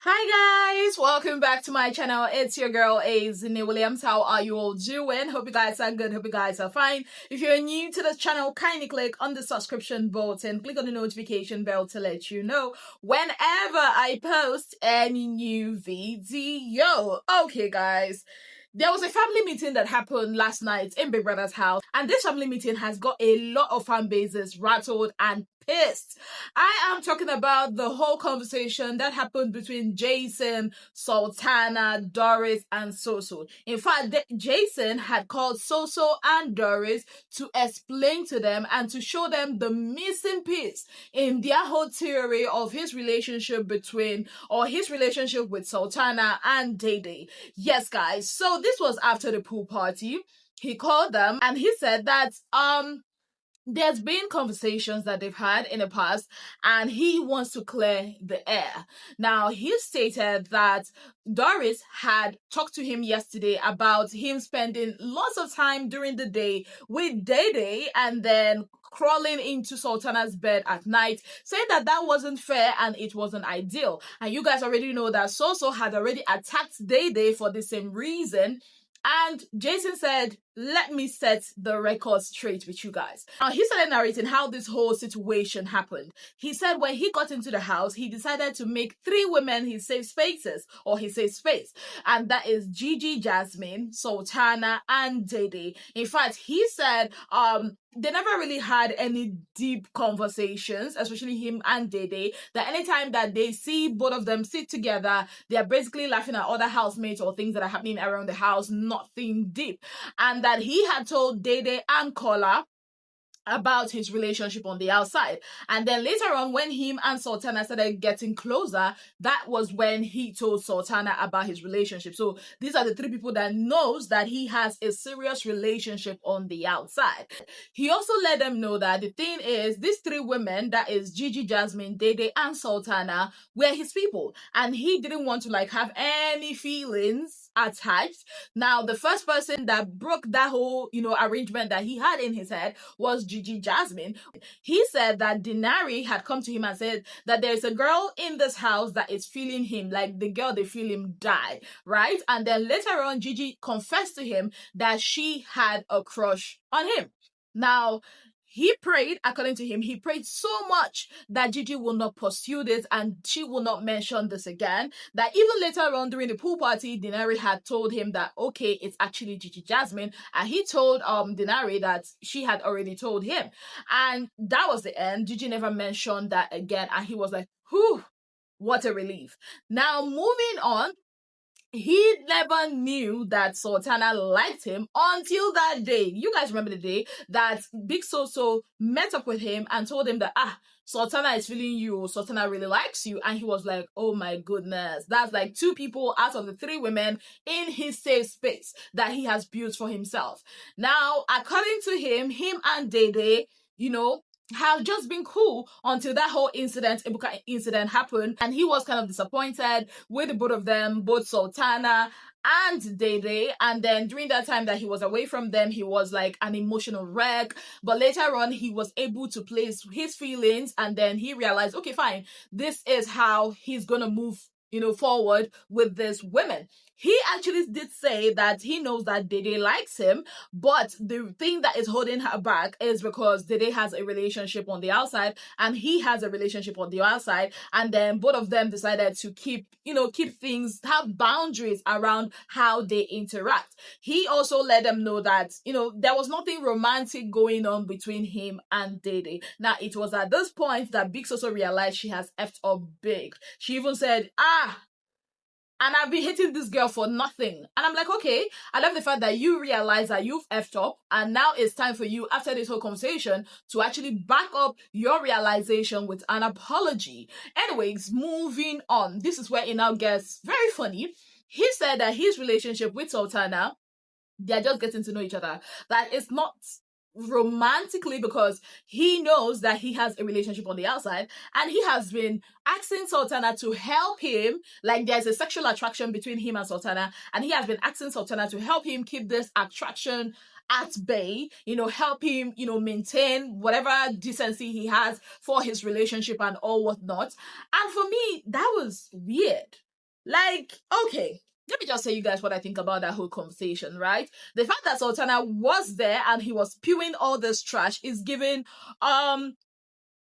Hi guys, welcome back to my channel. It's your girl Ezinnemwilliams. How are you all doing? Hope you guys are good. Hope you guys are fine. If you're new to this channel, kindly click on the subscription button, click on the notification bell to let you know whenever I post any new video. Okay guys, there was a family meeting that happened last night in Big Brother's house, and this family meeting has got a lot of fan bases rattled and pissed. I am talking about the whole conversation that happened between Jason, Sultana, Doris, and Soso. In fact, Jason had called Soso and Doris to explain to them and to show them the missing piece in their whole theory of his relationship his relationship with Sultana and Dede. Yes, guys. So this was after the pool party. He called them and he said that there's been conversations that they've had in the past and he wants to clear the air. Now, he stated that Doris had talked to him yesterday about him spending lots of time during the day with Dede and then crawling into Sultana's bed at night, saying that that wasn't fair and it wasn't ideal. And you guys already know that Soso had already attacked Dede for the same reason. And Jason said, let me set the record straight with you guys. Now, he started narrating how this whole situation happened. He said when he got into the house, he decided to make 3 women his safe spaces, or his safe space. And that is Gigi, Jasmine, Sultana, and Dede. In fact, he said they never really had any deep conversations, especially him and Dede, that anytime that they see both of them sit together, they're basically laughing at other housemates or things that are happening around the house, nothing deep. And that he had told Dede and Kola about his relationship on the outside. And then later on, when him and Sultana started getting closer, that was when he told Sultana about his relationship. So these are the 3 people that knows that he has a serious relationship on the outside. He also let them know that the thing is, these 3 women, that is Gigi, Jasmine, Dede, and Sultana, were his people. And he didn't want to have any feelings attached. Now, the first person that broke that whole, arrangement that he had in his head was Gigi Jasmine. He said that Denari had come to him and said that there's a girl in this house that is feeling him, like the girl they feel him die, right? And then later on, Gigi confessed to him that she had a crush on him. Now, he prayed, according to him, he prayed so much that Gigi will not pursue this and she will not mention this again. That even later on during the pool party, Denari had told him that, okay, it's actually Gigi Jasmine. And he told Denari that she had already told him. And that was the end. Gigi never mentioned that again. And he was like, whew, what a relief. Now, moving on. He never knew that Sultana liked him until that day. You guys remember the day that Big Soso met up with him and told him that, Sultana is feeling you, Sultana really likes you. And he was like, oh my goodness. That's like 2 people out of the 3 women in his safe space that he has built for himself. Now, according to him and Dede, have just been cool until that whole Ibuka incident happened, and he was kind of disappointed with the both of them, both Sultana and Dede. And then during that time that he was away from them, he was like an emotional wreck. But later on, he was able to place his feelings, and then he realized, okay, fine, this is how he's gonna move forward with these women. He actually did say that he knows that Dede likes him, but the thing that is holding her back is because Dede has a relationship on the outside and he has a relationship on the outside, and then both of them decided to keep things, have boundaries around how they interact. He also let them know that, there was nothing romantic going on between him and Dede. Now, it was at this point that Big Soso realized she has effed up big. She even said, and I've been hating this girl for nothing. And I'm like, okay, I love the fact that you realize that you've effed up, and now it's time for you, after this whole conversation, to actually back up your realization with an apology. Anyways, moving on. This is where it now gets very funny. He said that his relationship with Sultana, they're just getting to know each other. That it's not romantically, because he knows that he has a relationship on the outside, and he has been asking Sultana to help him, like there's a sexual attraction between him and Sultana, and he has been asking Sultana to help him keep this attraction at bay, help him, maintain whatever decency he has for his relationship and all whatnot. And for me, that was weird. Like, okay, let me just say you guys what I think about that whole conversation, right? The fact that Sultana was there and he was spewing all this trash is giving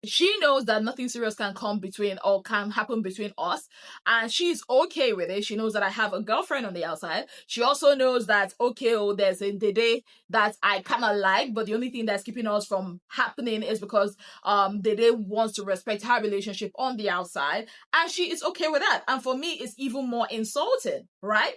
she knows that nothing serious can come between or can happen between us, and she's okay with it. She knows that I have a girlfriend on the outside. She also knows that, okay, oh, there's a Dede that I kind of like, but the only thing that's keeping us from happening is because Dede wants to respect her relationship on the outside, and she is okay with that. And for me, it's even more insulting, right?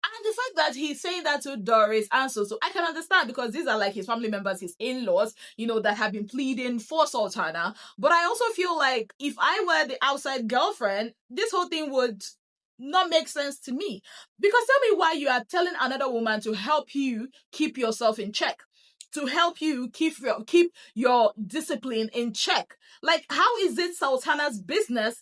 And the fact that he's saying that to Doris and Soso, I can understand, because these are like his family members, his in-laws, that have been pleading for Sultana. But I also feel like if I were the outside girlfriend, this whole thing would not make sense to me. Because tell me why you are telling another woman to help you keep yourself in check, to help you keep your discipline in check. Like, how is it Sultana's business?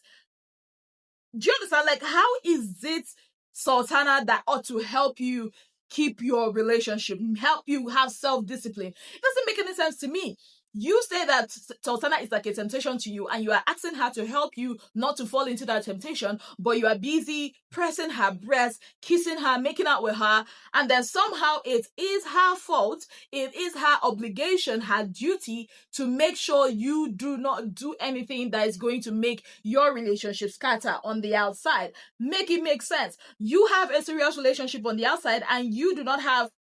Do you understand? Like, how is it Sultana that ought to help you keep your relationship, help you have self-discipline? It doesn't make any sense to me. You say that Sultana is like a temptation to you, and you are asking her to help you not to fall into that temptation, but you are busy pressing her breast, kissing her, making out with her, and then somehow it is her fault, it is her obligation, her duty to make sure you do not do anything that is going to make your relationship scatter on the outside. Make it make sense. You have a serious relationship on the outside, and you do not have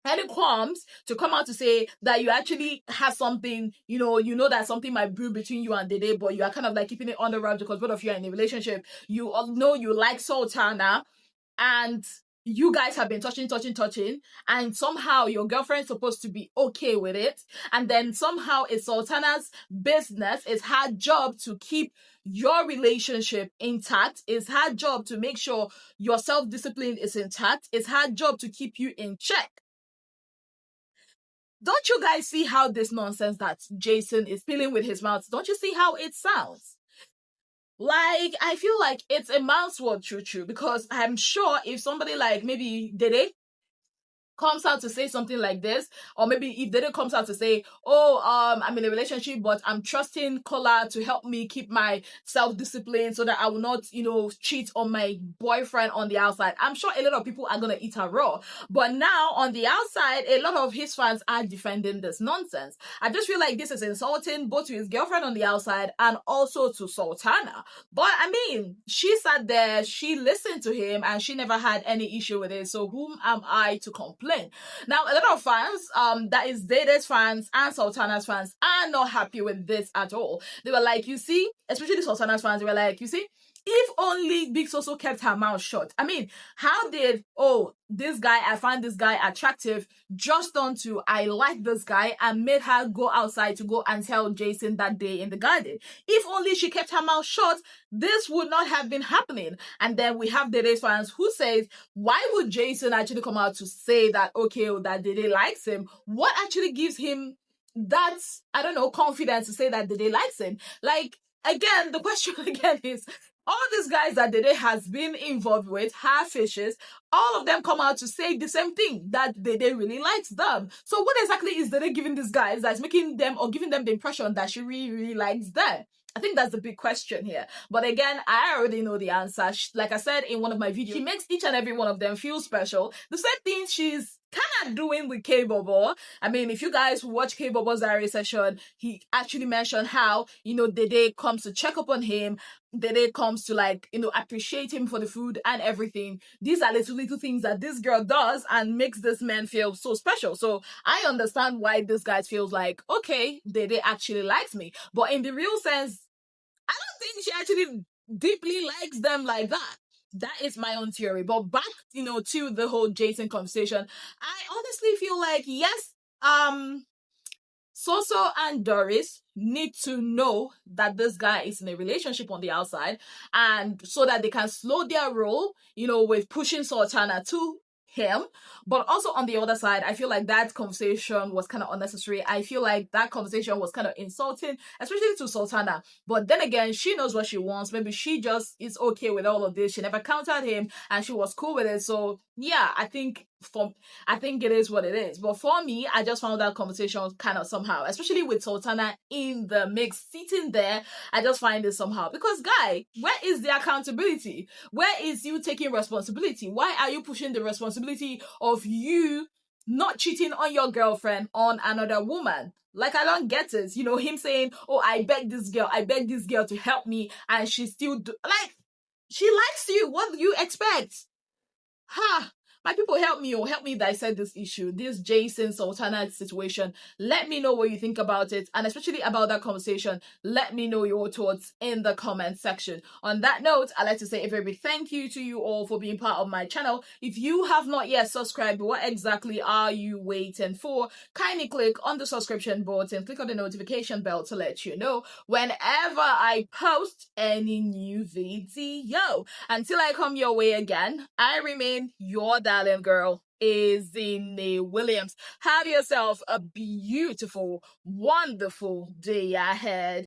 any qualms to come out to say that you actually have something, you know that something might brew between you and Dede, but you are kind of like keeping it on the wraps because both of you are in a relationship. You all know you like Sultana, and you guys have been touching, and somehow your girlfriend's supposed to be okay with it, and then somehow it's Sultana's business, it's her job to keep your relationship intact, it's her job to make sure your self-discipline is intact, it's her job to keep you in check. Don't you guys see how this nonsense that Jason is spilling with his mouth, don't you see how it sounds? Like, I feel like it's a man's word, true, because I'm sure if somebody like maybe Dede comes out to say something like this, or maybe if Dede comes out to say, oh, I'm in a relationship, but I'm trusting Kola to help me keep my self-discipline so that I will not, cheat on my boyfriend on the outside, I'm sure a lot of people are gonna eat her raw. But now on the outside, a lot of his fans are defending this nonsense. I just feel like this is insulting both to his girlfriend on the outside and also to Sultana. But I mean, she sat there, she listened to him, and she never had any issue with it, so whom am I to complain? Now, a lot of fans, that is Dede's fans and Sultana's fans, are not happy with this at all. They were like, you see, especially Sultana's fans, they were like, you see, if only Big Soso kept her mouth shut. I mean, how did, I find this guy attractive, just onto I like this guy, and made her go outside to go and tell Jason that day in the garden. If only she kept her mouth shut, this would not have been happening. And then we have Dede's fans who says, why would Jason actually come out to say that, okay, that Dede likes him? What actually gives him that, I don't know, confidence to say that Dede likes him? Like, again, the question again is, all these guys that Dede has been involved with, her fishes, all of them come out to say the same thing, that Dede really likes them. So what exactly is Dede giving these guys that's making them, or giving them the impression that she really, really likes them? I think that's the big question here. But again, I already know the answer. Like I said in one of my videos, she makes each and every one of them feel special. The same thing she's kind of doing with K-Bobo. I mean, if you guys watch K-Bobo's diary session, he actually mentioned how, Dede comes to check up on him. Dede comes to appreciate him for the food and everything. These are little things that this girl does and makes this man feel so special. So I understand why this guy feels like, okay, Dede actually likes me. But in the real sense, I don't think she actually deeply likes them like that. That is my own theory. But back, to the whole Jason conversation, I honestly feel like, yes, Soso and Doris need to know that this guy is in a relationship on the outside, and so that they can slow their roll, with pushing Sultana to him. But also on the other side, I feel like that conversation was kind of unnecessary. I feel like that conversation was kind of insulting, especially to Sultana. But then again, she knows what she wants. Maybe she just is okay with all of this. She never countered him and she was cool with it. So yeah, I think I think it is what it is. But for me, I just found that conversation kind of somehow, especially with Sultana in the mix, sitting there. I just find it somehow because, guy, where is the accountability? Where is you taking responsibility? Why are you pushing the responsibility of you not cheating on your girlfriend on another woman? Like, I don't get it. You know, him saying, "Oh, I beg this girl to help me," and she still like, she likes you. What do you expect? Ha! My people, help me, or help me dissect this issue, this Jason Sultana situation. Let me know what you think about it, and especially about that conversation. Let me know your thoughts in the comment section. On that note, I'd like to say a very big thank you to you all for being part of my channel. If you have not yet subscribed, what exactly are you waiting for? Kindly click on the subscription button, click on the notification bell to let you know whenever I post any new video. Until I come your way again, I remain your darling girl, Ezinnemwilliams. Have yourself a beautiful, wonderful day ahead.